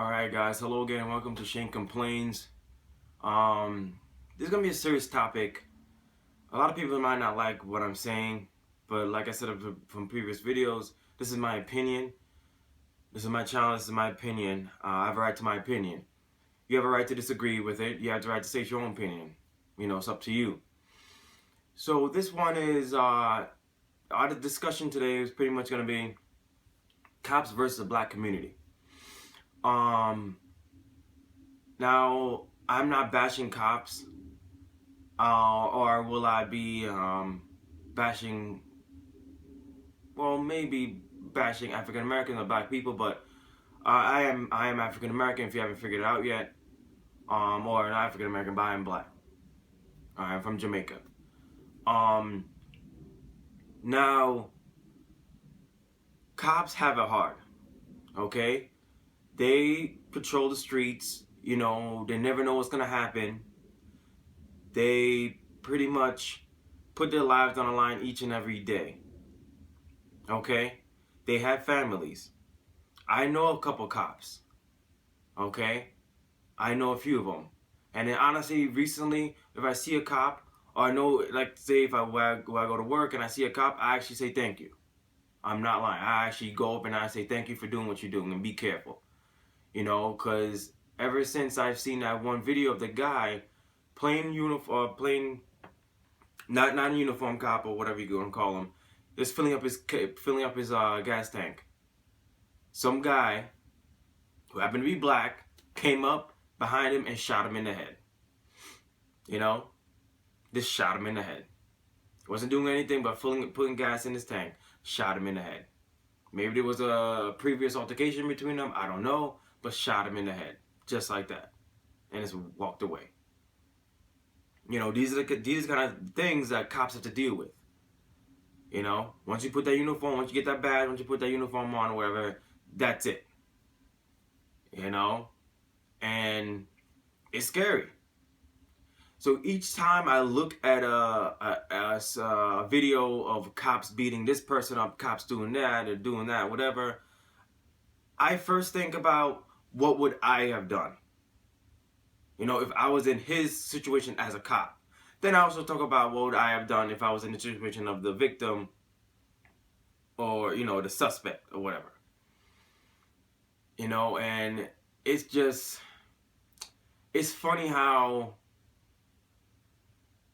Alright guys, hello again, welcome to Shane Complains. This is going to be a serious topic. A lot of people might not like what I'm saying, but like I said from previous videos, this is my opinion. This is my channel, this is my opinion. I have a right to my opinion. You have a right to disagree with it, you have the right to state your own opinion. You know, it's up to you. So this one is, our discussion today is pretty much going to be cops versus the black community. Now, I'm not bashing cops, or will I be bashing, well, maybe bashing African Americans or black people, but I am African American if you haven't figured it out yet, or an African American, but I am black. I'm from Jamaica. Now, cops have it hard, okay? They patrol the streets, you know, they never know what's gonna happen. They pretty much put their lives on the line each and every day, okay? They have families. I know a couple cops, okay? I know a few of them. And then honestly, recently, if I see a cop, or I know, like say if when I go to work and I see a cop, I actually say thank you. I'm not lying. I actually go up and I say thank you for doing what you're doing and be careful. You know, because ever since I've seen that one video of the guy plain uniform, not a uniform cop or whatever you're gonna call him, just filling up his gas tank. Some guy who happened to be black came up behind him and shot him in the head. You know, just shot him in the head. Wasn't doing anything but putting gas in his tank. Shot him in the head. Maybe there was a previous altercation between them. I don't know. But shot him in the head, just like that, and just walked away. You know, these are these kind of things that cops have to deal with. You know, once you put that uniform, once you get that badge, once you put that uniform on or whatever, that's it. You know, and it's scary. So each time I look at a video of cops beating this person up, cops doing that or doing that, whatever, I first think about, what would I have done? You know, if I was in his situation as a cop. Then I also talk about what would I have done if I was in the situation of the victim or, you know, the suspect or whatever. You know, and it's just, it's funny how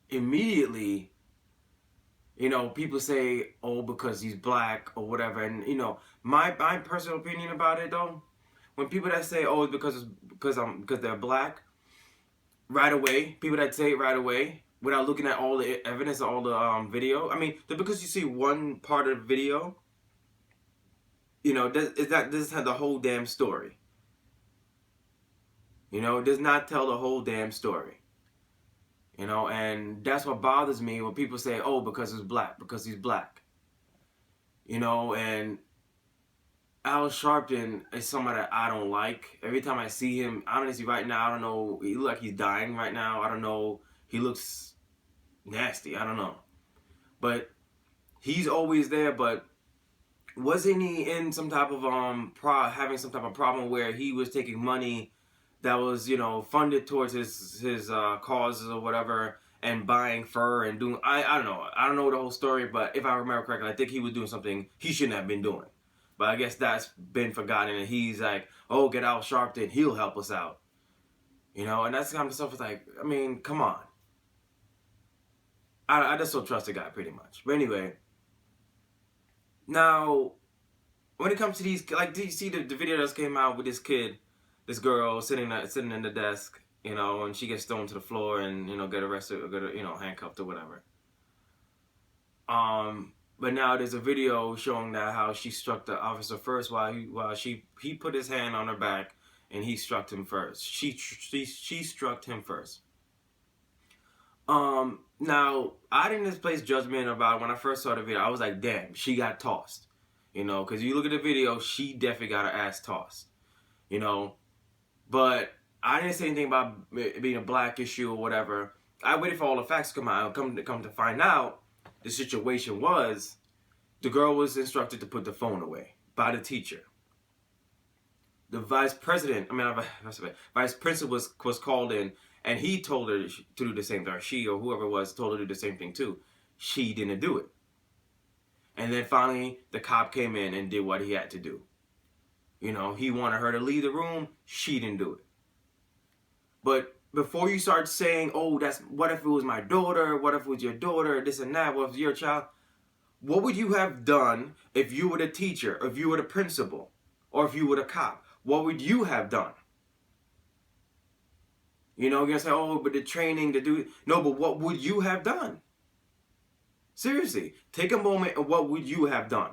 immediately, you know, people say, oh, because he's black or whatever. And, you know, my personal opinion about it, though, when people that say, oh, it's because they're black, right away, people that say it right away, without looking at all the evidence, all the video, I mean, because you see one part of the video, you know, that doesn't have the whole damn story. You know, it does not tell the whole damn story. You know, and that's what bothers me when people say, oh, because he's black, because he's black. You know, and Al Sharpton is somebody that I don't like. Every time I see him, honestly, right now, I don't know, he looks like he's dying right now. I don't know, he looks nasty, I don't know. But he's always there, but wasn't he in some type of, having some type of problem where he was taking money that was, you know, funded towards his causes or whatever, and buying fur and doing, I don't know the whole story, but if I remember correctly, I think he was doing something he shouldn't have been doing. But I guess that's been forgotten, and he's like, oh, get Al Sharpton, he'll help us out. You know, and that's the kind of stuff, it's like, I mean, come on. I just don't trust the guy, pretty much. But anyway, now, when it comes to these, like, do you see the video that came out with this kid, this girl sitting in the desk, you know, and she gets thrown to the floor and, you know, get arrested or get, you know, handcuffed or whatever. But now there's a video showing that how she struck the officer first while he put his hand on her back and he struck him first. She struck him first. Now I didn't just place judgment about it. When I first saw the video, I was like, damn, she got tossed. You know, because you look at the video, she definitely got her ass tossed. You know, but I didn't say anything about it being a black issue or whatever. I waited for all the facts to come out. Come to find out, the situation was, the girl was instructed to put the phone away by the teacher. the vice president, vice principal was called in, and he told her to do the same thing, or she or whoever it was told her to do the same thing too. She didn't do it. And then finally, the cop came in and did what he had to do. You know, he wanted her to leave the room. She didn't do it. But before you start saying, oh, what if it was my daughter? What if it was your daughter? This and that. What if it was your child? What would you have done if you were the teacher, or if you were the principal, or if you were the cop? What would you have done? You know, you're going to say, oh, but the training to do it. No, but what would you have done? Seriously, take a moment and what would you have done?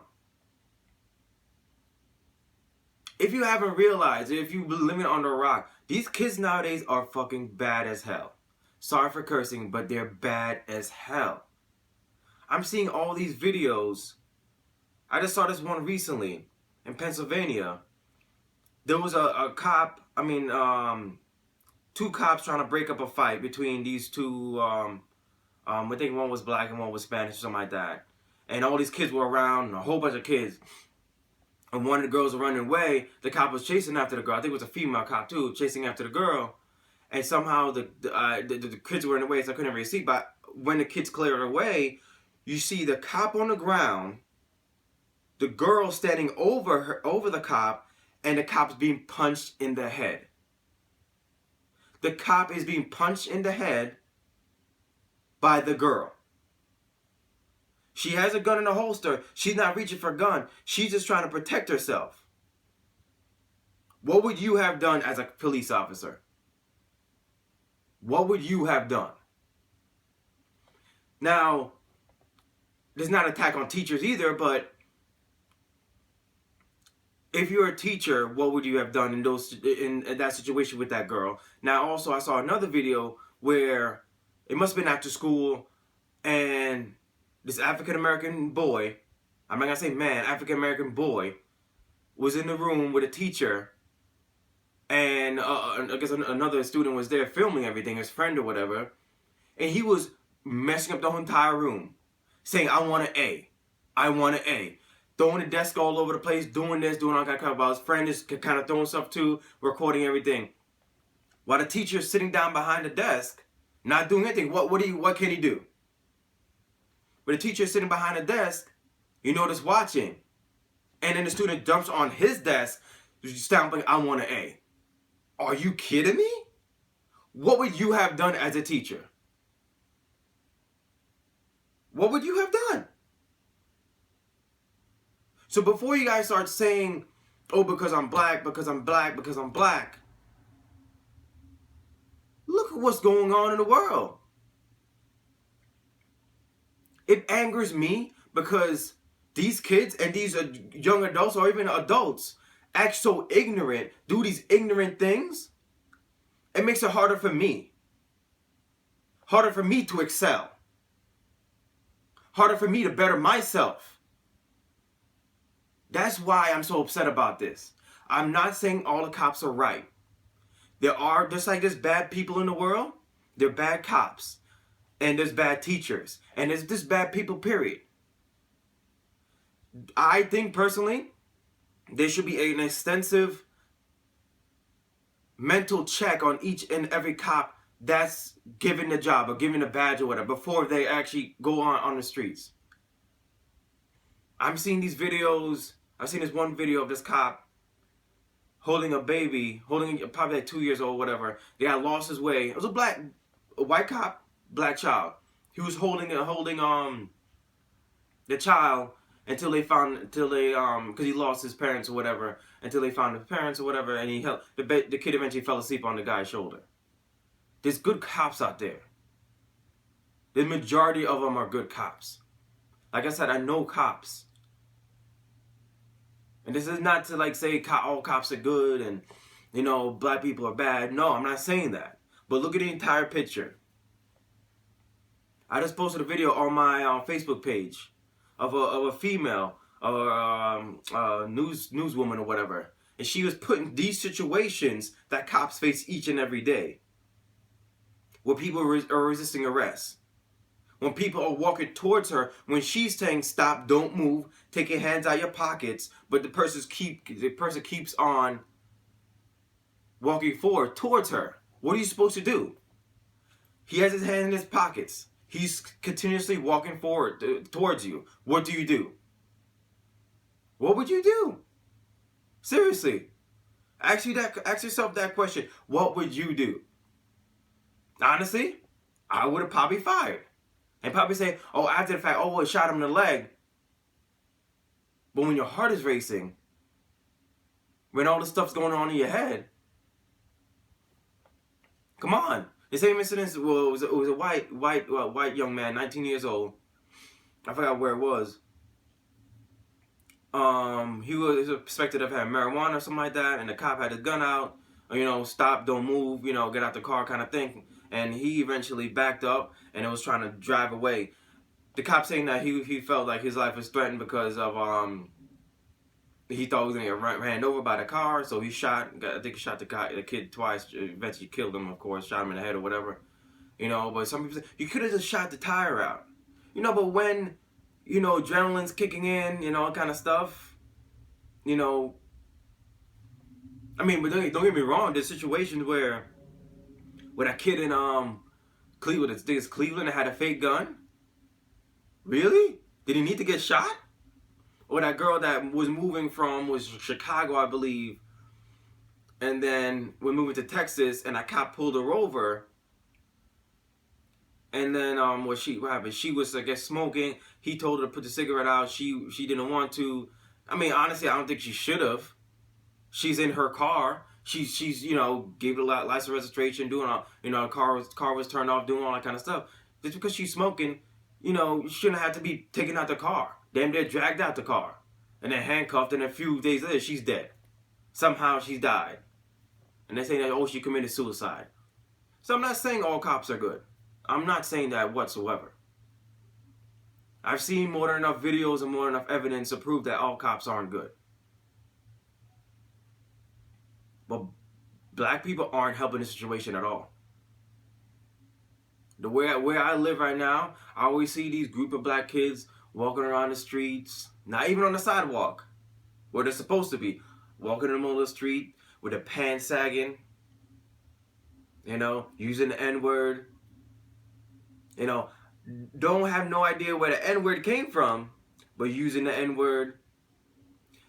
If you haven't realized, if you've been living under a rock, these kids nowadays are fucking bad as hell. Sorry for cursing, but they're bad as hell. I'm seeing all these videos. I just saw this one recently in Pennsylvania. There was a cop, two cops trying to break up a fight between these two, I think one was black and one was Spanish or something like that. And all these kids were around, a whole bunch of kids. And one of the girls was running away. The cop was chasing after the girl. I think it was a female cop too, chasing after the girl. And somehow the kids were in the way, so I couldn't really see. But when the kids cleared away, you see the cop on the ground, the girl standing over the cop, and the cop's being punched in the head. The cop is being punched in the head by the girl. She has a gun in a holster. She's not reaching for a gun. She's just trying to protect herself. What would you have done as a police officer? What would you have done? Now, there's not an attack on teachers either, but if you're a teacher, what would you have done in that situation with that girl? Now, also, I saw another video where it must have been after school, and this African-American boy, I'm not going to say man, African-American boy, was in the room with a teacher, and I guess another student was there filming everything, his friend or whatever, and he was messing up the whole entire room, saying, I want an A. I want an A. Throwing the desk all over the place, doing this, doing all that kind of stuff. His friend is kind of throwing stuff too, recording everything. While the teacher is sitting down behind the desk, not doing anything. What can he do? But the teacher is sitting behind the desk, you notice watching. And then the student jumps on his desk, stamping, I want an A. Are you kidding me? What would you have done as a teacher? What would you have done? So before you guys start saying, oh, because I'm black, because I'm black, because I'm black, look at what's going on in the world. It angers me because these kids and these young adults or even adults act so ignorant, do these ignorant things. It makes it harder for me. Harder for me to excel. Harder for me to better myself. That's why I'm so upset about this. I'm not saying all the cops are right. There are, just like there's bad people in the world, there are bad cops. And there's bad teachers. And there's just bad people, period. I think personally, there should be an extensive mental check on each and every cop that's given the job or given a badge or whatever before they actually go on the streets. I'm seeing these videos. I've seen this one video of this cop holding a baby, holding probably like 2 years old, whatever. The guy lost his way. It was a white cop, black child. He was holding the child until because he lost his parents or whatever, until they found the parents or whatever, and the kid eventually fell asleep on the guy's shoulder. There's good cops out there. The majority of them are good cops. Like I said, I know cops. And this is not to say all cops are good and, black people are bad. No, I'm not saying that. But look at the entire picture. I just posted a video on my Facebook page of a female or newswoman or whatever. And she was put in these situations that cops face each and every day. Where people are resisting arrest. When people are walking towards her, when she's saying stop, don't move, take your hands out of your pockets, but the person keeps on walking forward towards her. What are you supposed to do? He has his hand in his pockets. He's continuously walking forward towards you. What do? What would you do? Seriously. Ask yourself that question. What would you do? Honestly, I would have probably fired. And probably say, oh, after the fact, oh, well, it shot him in the leg. But when your heart is racing, when all this stuff's going on in your head, come on. The same incident, well, it was a white young man, 19 years old. I forgot where it was. He was suspected of having marijuana or something like that, and the cop had his gun out, stop, don't move, get out the car kind of thing. And he eventually backed up and it was trying to drive away. The cop saying that he felt like his life was threatened because of he thought he was gonna get ran over by the car, so he shot. I think he shot the kid twice. Eventually killed him, of course, shot him in the head or whatever. But some people say you could have just shot the tire out. But when adrenaline's kicking in, kind of stuff. I mean, but don't get me wrong. There's situations where that kid in Cleveland, I think it's Cleveland, that had a fake gun. Really? Did he need to get shot? Or that girl that was moving was Chicago, I believe, and then we're moving to Texas, and a cop pulled her over. And then what happened? She was, I guess, smoking. He told her to put the cigarette out. She didn't want to. I mean, honestly, I don't think she should have. She's in her car. She's gave it a license registration, doing all, car was turned off, doing all that kind of stuff. Just because she's smoking, you shouldn't have to be taken out the car. Damn, they're dragged out the car, and then handcuffed, and a few days later, she's dead. Somehow she's died. And they're saying that, oh, she committed suicide. So I'm not saying all cops are good. I'm not saying that whatsoever. I've seen more than enough videos and more than enough evidence to prove that all cops aren't good. But black people aren't helping the situation at all. Where I live right now, I always see these group of black kids walking around the streets, not even on the sidewalk, where they're supposed to be, walking in the middle of the street with their pants sagging, using the N-word, don't have no idea where the N-word came from, but using the N-word.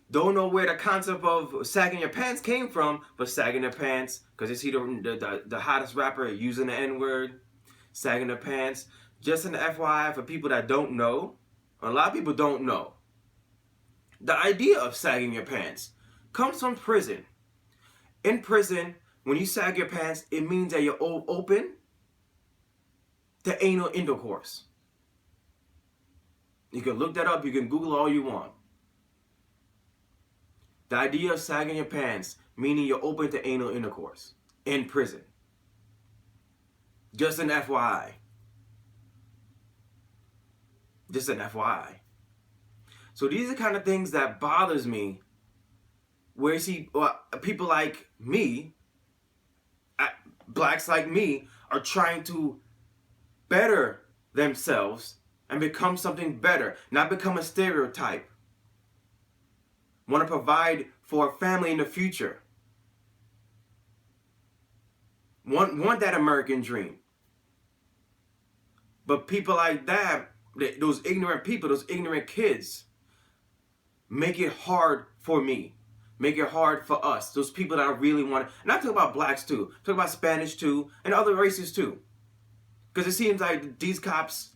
Don't know where the concept of sagging your pants came from, but sagging their pants, because you see the hottest rapper using the N-word, sagging their pants. Just an FYI for people that don't know, a lot of people don't know, the idea of sagging your pants comes from prison. In prison, when you sag your pants, it means that you're open to anal intercourse. You can look that up, you can Google all you want. The idea of sagging your pants, meaning you're open to anal intercourse in prison. Just an FYI. Just an FYI. So these are the kind of things that bothers me, where you see people like me, blacks like me, are trying to better themselves and become something better, not become a stereotype. Want to provide for a family in the future. Want that American dream. But people like that, those ignorant people, those ignorant kids, make it hard for me. Make it hard for us. Those people that I really want to, and I'm talking about blacks too. I'm talking about Spanish too, and other races too. Because it seems like these cops,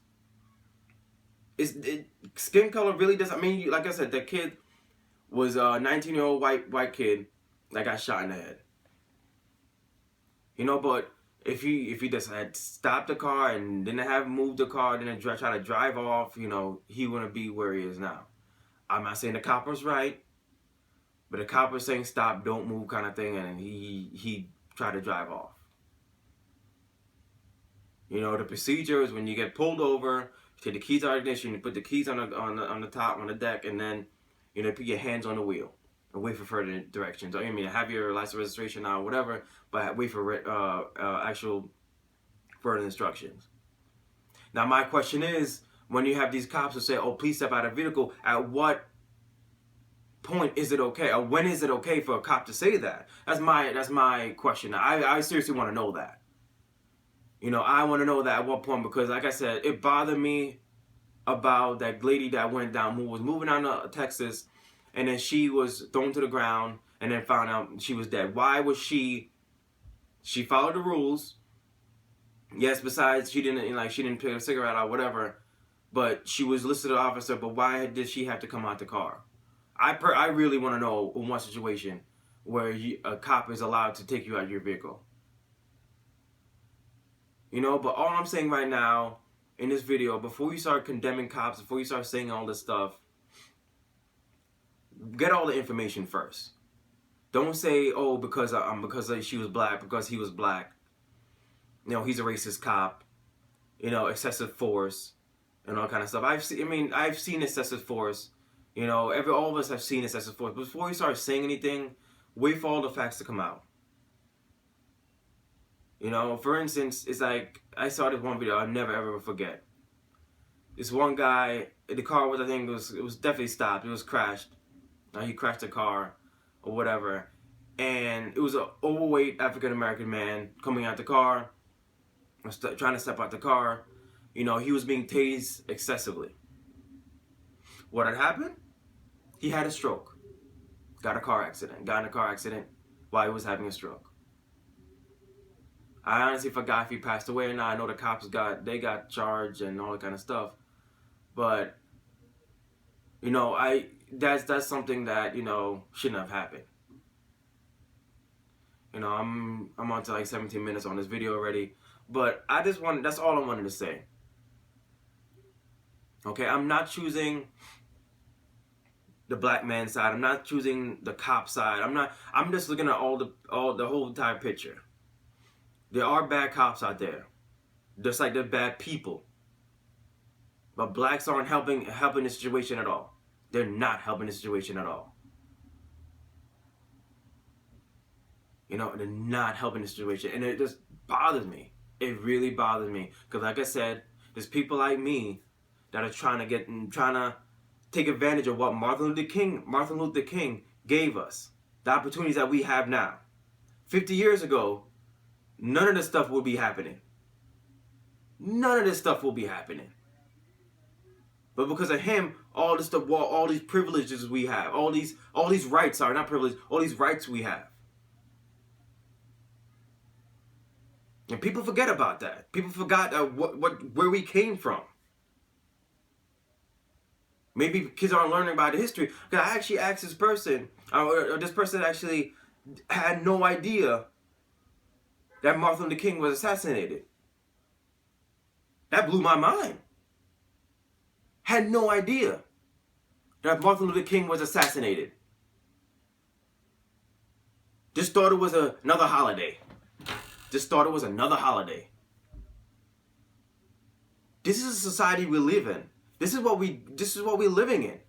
skin color really doesn't, I mean, like I said, the kid was a 19-year-old white kid that got shot in the head. But if he just had stopped the car and didn't have moved the car, didn't try to drive off, he wouldn't be where he is now. I'm not saying the cop was right, but the cop was saying stop, don't move kind of thing, and he tried to drive off. The procedure is when you get pulled over, you take the keys out of the ignition, you put the keys on the top, on the deck, and then put your hands on the wheel and wait for further directions. I mean, have your license registration now, whatever, but wait for actual further instructions. Now, my question is, when you have these cops who say, "Oh, please step out of the vehicle," at what point is it okay, or when is it okay for a cop to say that? That's my question. I seriously want to know that. You know, I want to know that at what point, because like I said, it bothered me about that lady that went down, who was moving down to Texas, and then she was thrown to the ground, and then found out she was dead. Why was she followed the rules. Yes, besides she didn't pick a cigarette or whatever, but she was listed as an officer. But why did she have to come out the car? I really want to know in one situation where a cop is allowed to take you out of your vehicle. You know, but all I'm saying right now in this video, before you start condemning cops, before you start saying all this stuff, get all the information first. Don't say, oh, because she was black, because he was black, you know, he's a racist cop, you know, excessive force, and all kind of stuff. I've seen excessive force. You know, all of us have seen excessive force. But before you start saying anything, wait for all the facts to come out. You know, for instance, it's like, I saw this one video I'll never ever forget. This one guy, the car was, I think it was definitely stopped. It was crashed. He crashed the car or whatever. And it was an overweight African American man coming out the car, trying to step out the car. You know, he was being tased excessively. What had happened? He had a stroke. Got in a car accident while he was having a stroke. I honestly forgot if he passed away or not. I know the cops got charged and all that kind of stuff. But, you know, that's something that, you know, shouldn't have happened. You know, I'm on to like 17 minutes on this video already. But that's all I wanted to say. Okay, I'm not choosing the black man's side. I'm not choosing the cop side. I'm just looking at the whole entire picture. There are bad cops out there, just like they're bad people. But blacks aren't helping the situation at all. They're not helping the situation at all. You know, they're not helping the situation, and it just bothers me. It really bothers me, because like I said, there's people like me that are trying to take advantage of what Martin Luther King gave us, the opportunities that we have now. 50 years ago, none of this stuff will be happening. None of this stuff will be happening. But because of him, all this stuff, all these privileges we have, all these rights are not privileges, all these rights we have. And people forget about that. People forgot where we came from. Maybe kids aren't learning about the history. Because I actually asked this person, or this person actually had no idea that Martin Luther King was assassinated. That blew my mind. Had no idea that Martin Luther King was assassinated. Just thought it was another holiday. Just thought it was another holiday. This is a society we live in. This is what we're living in.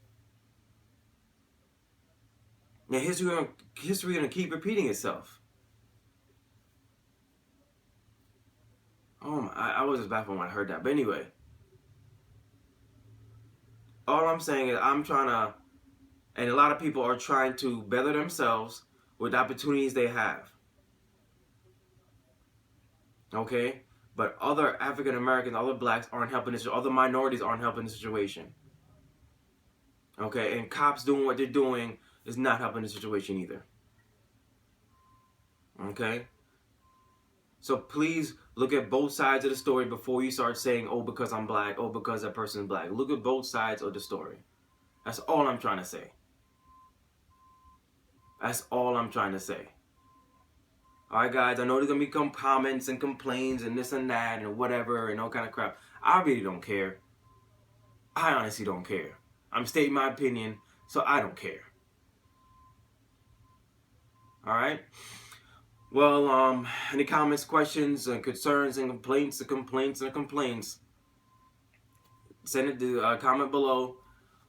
Now history gonna keep repeating itself. Oh my, I was just baffled when I heard that. But anyway, all I'm saying is and a lot of people are trying to better themselves with the opportunities they have. Okay? But other African Americans, other blacks aren't helping this, other minorities aren't helping the situation. Okay? And cops doing what they're doing is not helping the situation either. Okay? So please look at both sides of the story before you start saying, oh, because I'm black, oh, because that person's black. Look at both sides of the story. That's all I'm trying to say. That's all I'm trying to say. Alright guys, I know there's going to become comments and complaints and this and that and whatever and all kind of crap. I really don't care. I honestly don't care. I'm stating my opinion, so I don't care. Alright? Well, any comments, questions, and concerns, and complaints, send it to comment below,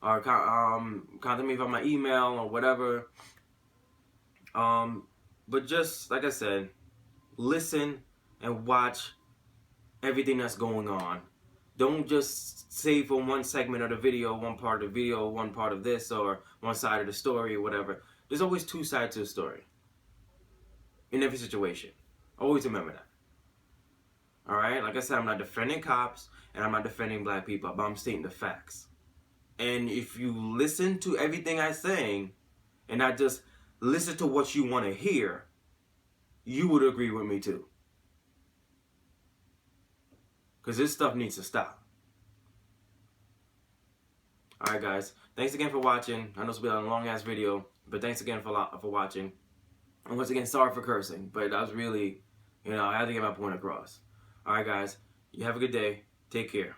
or contact me via my email or whatever. But just like I said, listen and watch everything that's going on. Don't just say for one segment of the video, one part of the video, one part of this, or one side of the story, or whatever. There's always two sides to the story. In every situation. Always remember that. Alright? Like I said, I'm not defending cops, and I'm not defending black people, but I'm stating the facts. And if you listen to everything I'm saying, and not just listen to what you want to hear, you would agree with me too. Because this stuff needs to stop. Alright guys, thanks again for watching. I know it's been a long ass video, but thanks again for watching. And once again, sorry for cursing, but that was really, I had to get my point across. Alright guys, you have a good day. Take care.